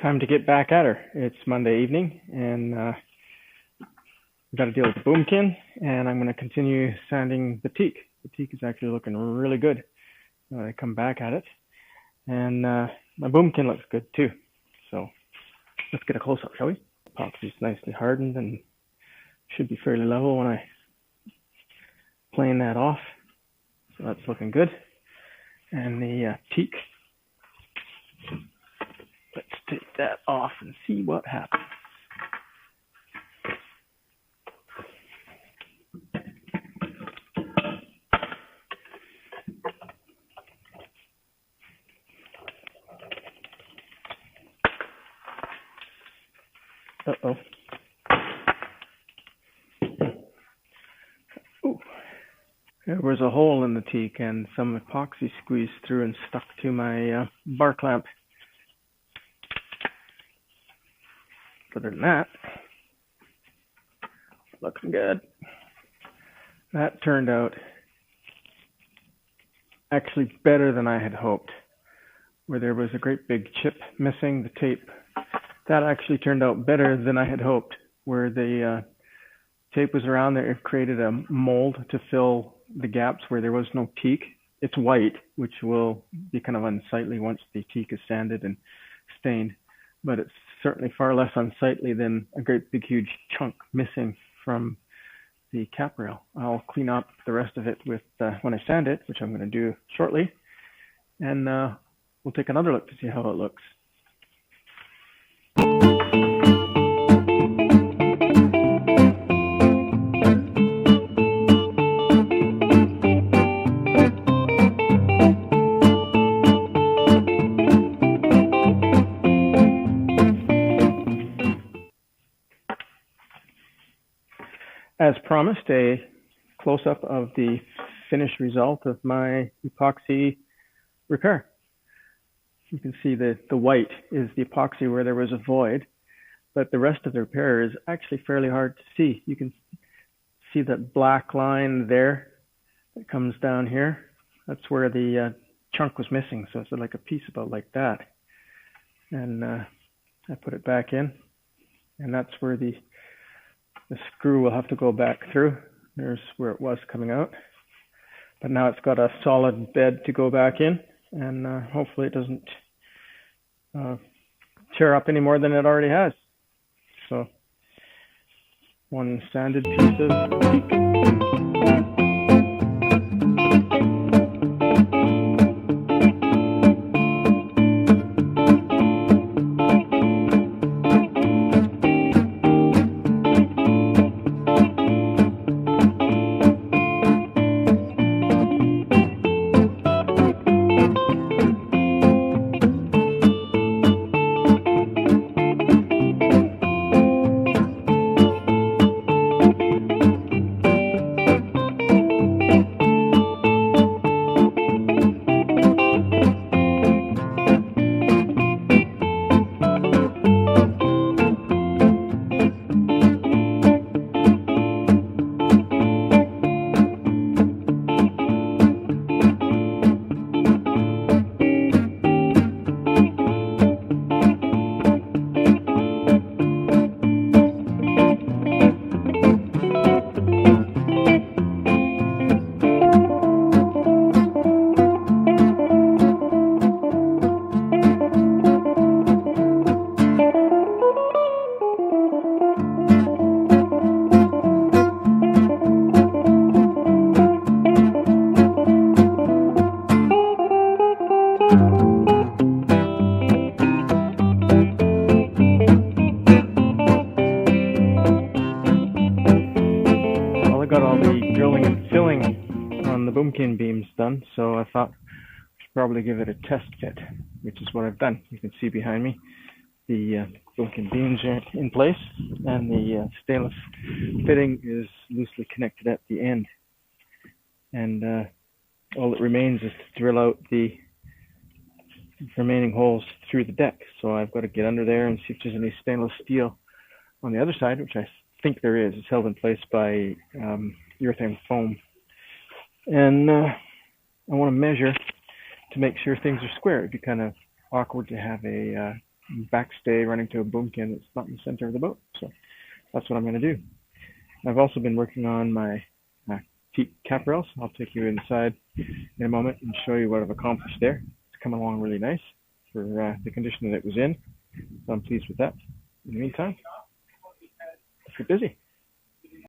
Time to get back at her. It's Monday evening, and we've got to deal with the Boomkin, and I'm going to continue sanding the teak. The teak is actually looking really good when I come back at it, and my Boomkin looks good too. So let's get a close-up, shall we? Epoxy's nicely hardened and should be fairly level when I plane that off. So that's looking good. And the teak. Let's take that off and see what happens. Uh-oh. Ooh. There was a hole in the teak and some epoxy squeezed through and stuck to my bar clamp. Other than that, looking good. That turned out actually better than I had hoped. Where there was a great big chip missing the tape, that actually turned out better than I had hoped. Where the tape was around there, it created a mold to fill the gaps where there was no teak. It's white, which will be kind of unsightly once the teak is sanded and stained, but it's certainly far less unsightly than a great big huge chunk missing from the cap rail. I'll clean up the rest of it with when I sand it, which I'm going to do shortly, and we'll take another look to see how it looks. As promised, a close-up of the finished result of my epoxy repair. You can see that the white is the epoxy where there was a void, but the rest of the repair is actually fairly hard to see. You can see that black line there that comes down here. That's where the chunk was missing, so it's like a piece about like that. And I put it back in, and that's where the screw will have to go back through. There's where it was coming out. But now it's got a solid bed to go back in, and hopefully it doesn't tear up any more than it already has. So, one sanded piece of teak. Got all the drilling and filling on the Boomkin beams done, so I thought I should probably give it a test fit, which is what I've done. You can see behind me the Boomkin beams are in place, and the stainless fitting is loosely connected at the end. And all that remains is to drill out the remaining holes through the deck. So I've got to get under there and see if there's any stainless steel on the other side, which I think there is. It's held in place by urethane foam. And I want to measure to make sure things are square. It'd be kind of awkward to have a backstay running to a boomkin that's not in the center of the boat. So that's what I'm going to do. I've also been working on my teak cap rails. I'll take you inside in a moment and show you what I've accomplished there. It's coming along really nice for the condition that it was in. So I'm pleased with that. In the meantime, let's get busy.